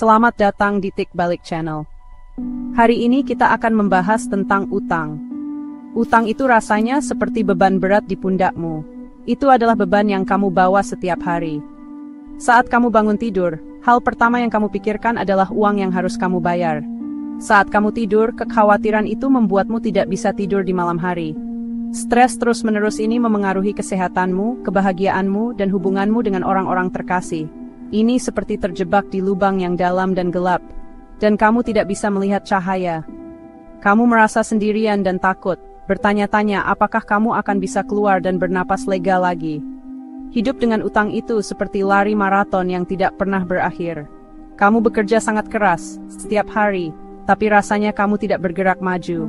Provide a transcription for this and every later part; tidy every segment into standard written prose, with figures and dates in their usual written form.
Selamat datang di Tik Balik Channel. Hari ini kita akan membahas tentang utang. Utang itu rasanya seperti beban berat di pundakmu. Itu adalah beban yang kamu bawa setiap hari. Saat kamu bangun tidur, hal pertama yang kamu pikirkan adalah uang yang harus kamu bayar. Saat kamu tidur, kekhawatiran itu membuatmu tidak bisa tidur di malam hari. Stres terus-menerus ini memengaruhi kesehatanmu, kebahagiaanmu, dan hubunganmu dengan orang-orang terkasih. Ini seperti terjebak di lubang yang dalam dan gelap, dan kamu tidak bisa melihat cahaya. Kamu merasa sendirian dan takut, bertanya-tanya apakah kamu akan bisa keluar dan bernapas lega lagi. Hidup dengan utang itu seperti lari maraton yang tidak pernah berakhir. Kamu bekerja sangat keras, setiap hari, tapi rasanya kamu tidak bergerak maju.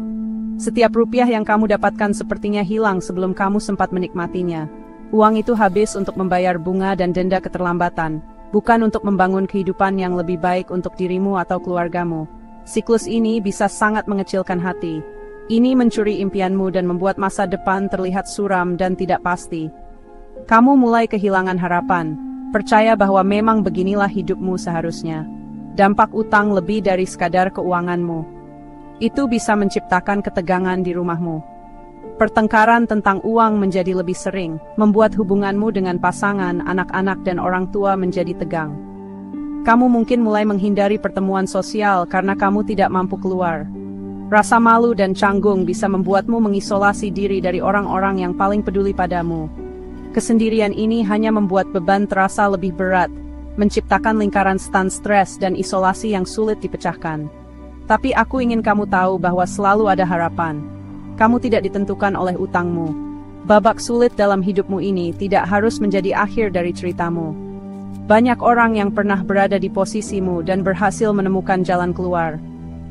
Setiap rupiah yang kamu dapatkan sepertinya hilang sebelum kamu sempat menikmatinya. Uang itu habis untuk membayar bunga dan denda keterlambatan, bukan untuk membangun kehidupan yang lebih baik untuk dirimu atau keluargamu. Siklus ini bisa sangat mengecilkan hati. Ini mencuri impianmu dan membuat masa depan terlihat suram dan tidak pasti. Kamu mulai kehilangan harapan, percaya bahwa memang beginilah hidupmu seharusnya. Dampak utang lebih dari sekadar keuanganmu. Itu bisa menciptakan ketegangan di rumahmu. Pertengkaran tentang uang menjadi lebih sering, membuat hubunganmu dengan pasangan, anak-anak, dan orang tua menjadi tegang. Kamu mungkin mulai menghindari pertemuan sosial karena kamu tidak mampu keluar. Rasa malu dan canggung bisa membuatmu mengisolasi diri dari orang-orang yang paling peduli padamu. Kesendirian ini hanya membuat beban terasa lebih berat, menciptakan lingkaran stres dan isolasi yang sulit dipecahkan. Tapi aku ingin kamu tahu bahwa selalu ada harapan. Kamu tidak ditentukan oleh utangmu. Babak sulit dalam hidupmu ini tidak harus menjadi akhir dari ceritamu. Banyak orang yang pernah berada di posisimu dan berhasil menemukan jalan keluar.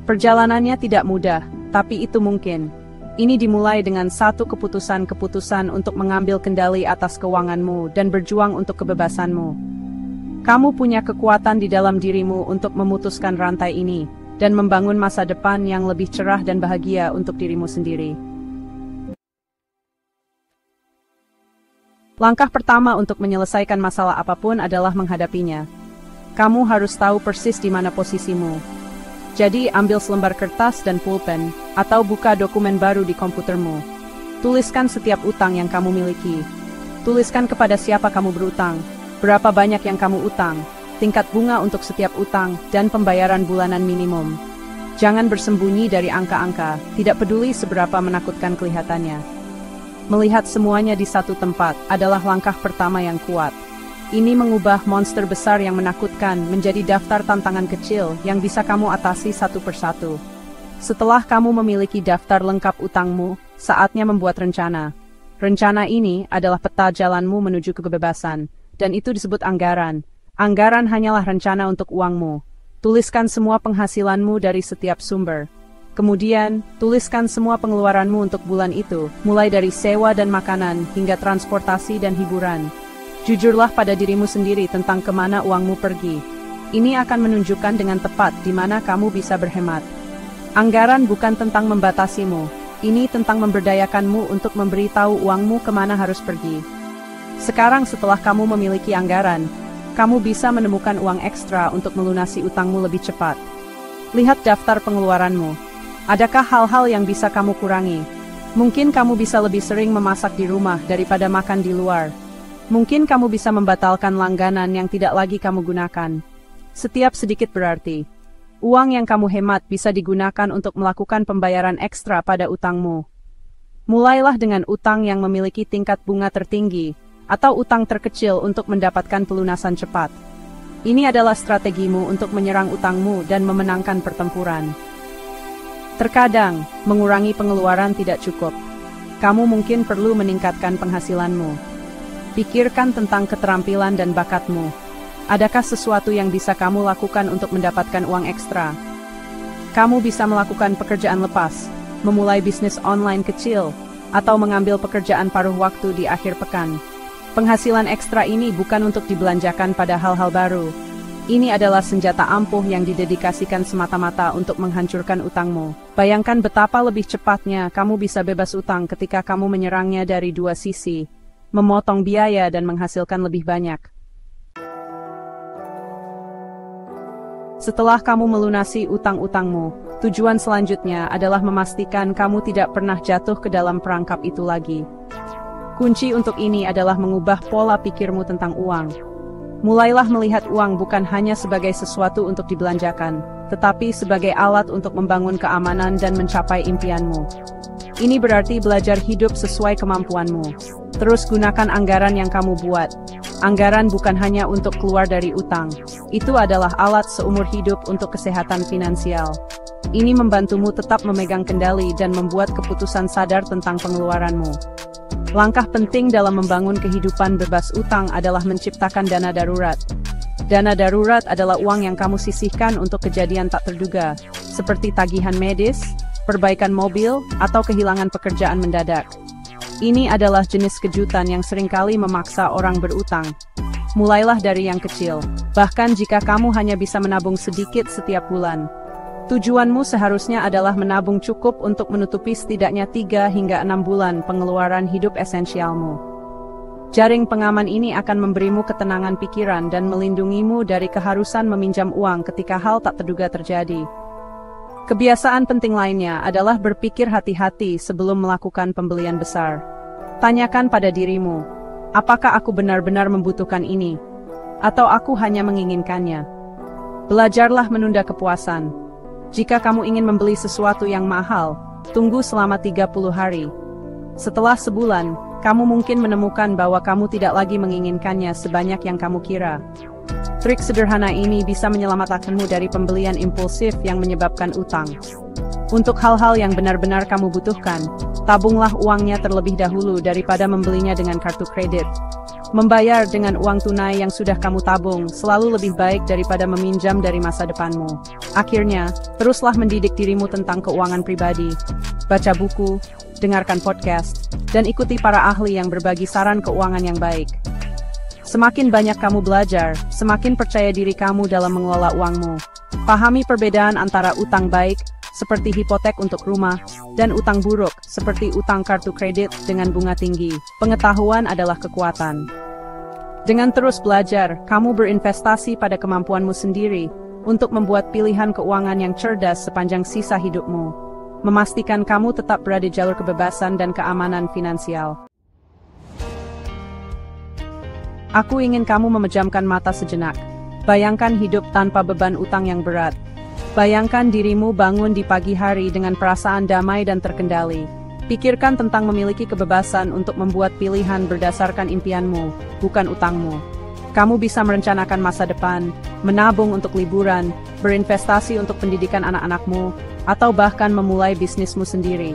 Perjalanannya tidak mudah, tapi itu mungkin. Ini dimulai dengan satu keputusan untuk mengambil kendali atas keuanganmu dan berjuang untuk kebebasanmu. Kamu punya kekuatan di dalam dirimu untuk memutuskan rantai ini dan membangun masa depan yang lebih cerah dan bahagia untuk dirimu sendiri. Langkah pertama untuk menyelesaikan masalah apapun adalah menghadapinya. Kamu harus tahu persis di mana posisimu. Jadi ambil selembar kertas dan pulpen, atau buka dokumen baru di komputermu. Tuliskan setiap utang yang kamu miliki. Tuliskan kepada siapa kamu berutang, berapa banyak yang kamu utang, tingkat bunga untuk setiap utang, dan pembayaran bulanan minimum. Jangan bersembunyi dari angka-angka, tidak peduli seberapa menakutkan kelihatannya. Melihat semuanya di satu tempat adalah langkah pertama yang kuat. Ini mengubah monster besar yang menakutkan menjadi daftar tantangan kecil yang bisa kamu atasi satu persatu. Setelah kamu memiliki daftar lengkap utangmu, saatnya membuat rencana. Rencana ini adalah peta jalanmu menuju kebebasan, dan itu disebut anggaran. Anggaran hanyalah rencana untuk uangmu. Tuliskan semua penghasilanmu dari setiap sumber. Kemudian, tuliskan semua pengeluaranmu untuk bulan itu, mulai dari sewa dan makanan hingga transportasi dan hiburan. Jujurlah pada dirimu sendiri tentang kemana uangmu pergi. Ini akan menunjukkan dengan tepat di mana kamu bisa berhemat. Anggaran bukan tentang membatasimu. Ini tentang memberdayakanmu untuk memberitahu uangmu kemana harus pergi. Sekarang setelah kamu memiliki anggaran, kamu bisa menemukan uang ekstra untuk melunasi utangmu lebih cepat. Lihat daftar pengeluaranmu. Adakah hal-hal yang bisa kamu kurangi? Mungkin kamu bisa lebih sering memasak di rumah daripada makan di luar. Mungkin kamu bisa membatalkan langganan yang tidak lagi kamu gunakan. Setiap sedikit berarti. Uang yang kamu hemat bisa digunakan untuk melakukan pembayaran ekstra pada utangmu. Mulailah dengan utang yang memiliki tingkat bunga tertinggi, atau utang terkecil untuk mendapatkan pelunasan cepat. Ini adalah strategimu untuk menyerang utangmu dan memenangkan pertempuran. Terkadang, mengurangi pengeluaran tidak cukup. Kamu mungkin perlu meningkatkan penghasilanmu. Pikirkan tentang keterampilan dan bakatmu. Adakah sesuatu yang bisa kamu lakukan untuk mendapatkan uang ekstra? Kamu bisa melakukan pekerjaan lepas, memulai bisnis online kecil, atau mengambil pekerjaan paruh waktu di akhir pekan. Penghasilan ekstra ini bukan untuk dibelanjakan pada hal-hal baru. Ini adalah senjata ampuh yang didedikasikan semata-mata untuk menghancurkan utangmu. Bayangkan betapa lebih cepatnya kamu bisa bebas utang ketika kamu menyerangnya dari dua sisi, memotong biaya dan menghasilkan lebih banyak. Setelah kamu melunasi utang-utangmu, tujuan selanjutnya adalah memastikan kamu tidak pernah jatuh ke dalam perangkap itu lagi. Kunci untuk ini adalah mengubah pola pikirmu tentang uang. Mulailah melihat uang bukan hanya sebagai sesuatu untuk dibelanjakan, tetapi sebagai alat untuk membangun keamanan dan mencapai impianmu. Ini berarti belajar hidup sesuai kemampuanmu. Terus gunakan anggaran yang kamu buat. Anggaran bukan hanya untuk keluar dari utang. Itu adalah alat seumur hidup untuk kesehatan finansial. Ini membantumu tetap memegang kendali dan membuat keputusan sadar tentang pengeluaranmu. Langkah penting dalam membangun kehidupan bebas utang adalah menciptakan dana darurat. Dana darurat adalah uang yang kamu sisihkan untuk kejadian tak terduga, seperti tagihan medis, perbaikan mobil, atau kehilangan pekerjaan mendadak. Ini adalah jenis kejutan yang seringkali memaksa orang berutang. Mulailah dari yang kecil, bahkan jika kamu hanya bisa menabung sedikit setiap bulan. Tujuanmu seharusnya adalah menabung cukup untuk menutupi setidaknya 3 hingga 6 bulan pengeluaran hidup esensialmu. Jaring pengaman ini akan memberimu ketenangan pikiran dan melindungimu dari keharusan meminjam uang ketika hal tak terduga terjadi. Kebiasaan penting lainnya adalah berpikir hati-hati sebelum melakukan pembelian besar. Tanyakan pada dirimu, apakah aku benar-benar membutuhkan ini? Atau aku hanya menginginkannya? Belajarlah menunda kepuasan. Jika kamu ingin membeli sesuatu yang mahal, tunggu selama 30 hari. Setelah sebulan, kamu mungkin menemukan bahwa kamu tidak lagi menginginkannya sebanyak yang kamu kira. Trik sederhana ini bisa menyelamatkanmu dari pembelian impulsif yang menyebabkan utang. Untuk hal-hal yang benar-benar kamu butuhkan, tabunglah uangnya terlebih dahulu daripada membelinya dengan kartu kredit. Membayar dengan uang tunai yang sudah kamu tabung selalu lebih baik daripada meminjam dari masa depanmu. Akhirnya, teruslah mendidik dirimu tentang keuangan pribadi. Baca buku, dengarkan podcast, dan ikuti para ahli yang berbagi saran keuangan yang baik. Semakin banyak kamu belajar, semakin percaya diri kamu dalam mengelola uangmu. Pahami perbedaan antara utang baik, seperti hipotek untuk rumah, dan utang buruk, seperti utang kartu kredit dengan bunga tinggi. Pengetahuan adalah kekuatan. Dengan terus belajar, kamu berinvestasi pada kemampuanmu sendiri untuk membuat pilihan keuangan yang cerdas sepanjang sisa hidupmu, memastikan kamu tetap berada di jalur kebebasan dan keamanan finansial. Aku ingin kamu memejamkan mata sejenak. Bayangkan hidup tanpa beban utang yang berat. Bayangkan dirimu bangun di pagi hari dengan perasaan damai dan terkendali. Pikirkan tentang memiliki kebebasan untuk membuat pilihan berdasarkan impianmu, bukan utangmu. Kamu bisa merencanakan masa depan, menabung untuk liburan, berinvestasi untuk pendidikan anak-anakmu, atau bahkan memulai bisnismu sendiri.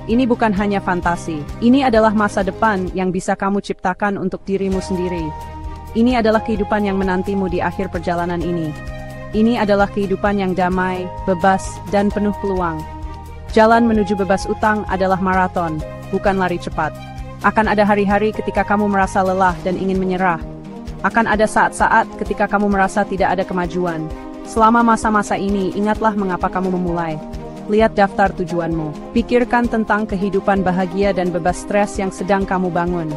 Ini bukan hanya fantasi, ini adalah masa depan yang bisa kamu ciptakan untuk dirimu sendiri. Ini adalah kehidupan yang menantimu di akhir perjalanan ini. Ini adalah kehidupan yang damai, bebas, dan penuh peluang. Jalan menuju bebas utang adalah maraton, bukan lari cepat. Akan ada hari-hari ketika kamu merasa lelah dan ingin menyerah. Akan ada saat-saat ketika kamu merasa tidak ada kemajuan. Selama masa-masa ini, ingatlah mengapa kamu memulai. Lihat daftar tujuanmu. Pikirkan tentang kehidupan bahagia dan bebas stres yang sedang kamu bangun.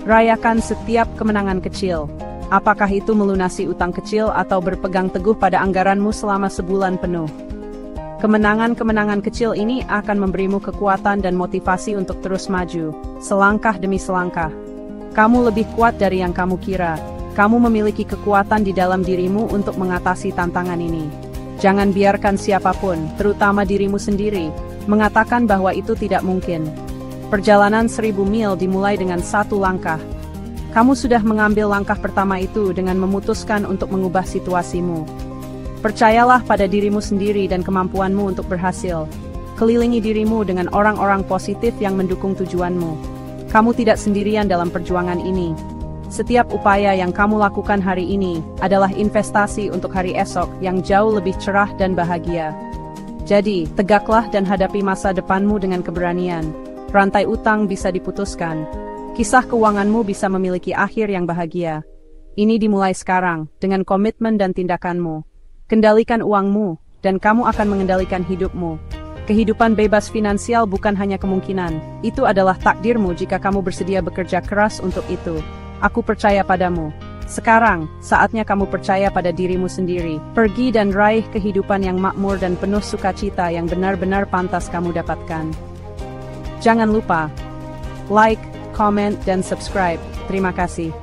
Rayakan setiap kemenangan kecil. Apakah itu melunasi utang kecil atau berpegang teguh pada anggaranmu selama sebulan penuh? Kemenangan-kemenangan kecil ini akan memberimu kekuatan dan motivasi untuk terus maju, selangkah demi selangkah. Kamu lebih kuat dari yang kamu kira. Kamu memiliki kekuatan di dalam dirimu untuk mengatasi tantangan ini. Jangan biarkan siapapun, terutama dirimu sendiri, mengatakan bahwa itu tidak mungkin. Perjalanan 1000 mil dimulai dengan 1 langkah. Kamu sudah mengambil langkah pertama itu dengan memutuskan untuk mengubah situasimu. Percayalah pada dirimu sendiri dan kemampuanmu untuk berhasil. Kelilingi dirimu dengan orang-orang positif yang mendukung tujuanmu. Kamu tidak sendirian dalam perjuangan ini. Setiap upaya yang kamu lakukan hari ini adalah investasi untuk hari esok yang jauh lebih cerah dan bahagia. Jadi, tegaklah dan hadapi masa depanmu dengan keberanian. Rantai utang bisa diputuskan. Kisah keuanganmu bisa memiliki akhir yang bahagia. Ini dimulai sekarang, dengan komitmen dan tindakanmu. Kendalikan uangmu, dan kamu akan mengendalikan hidupmu. Kehidupan bebas finansial bukan hanya kemungkinan, itu adalah takdirmu jika kamu bersedia bekerja keras untuk itu. Aku percaya padamu. Sekarang, saatnya kamu percaya pada dirimu sendiri. Pergi dan raih kehidupan yang makmur dan penuh sukacita yang benar-benar pantas kamu dapatkan. Jangan lupa like, comment, dan subscribe. Terima kasih.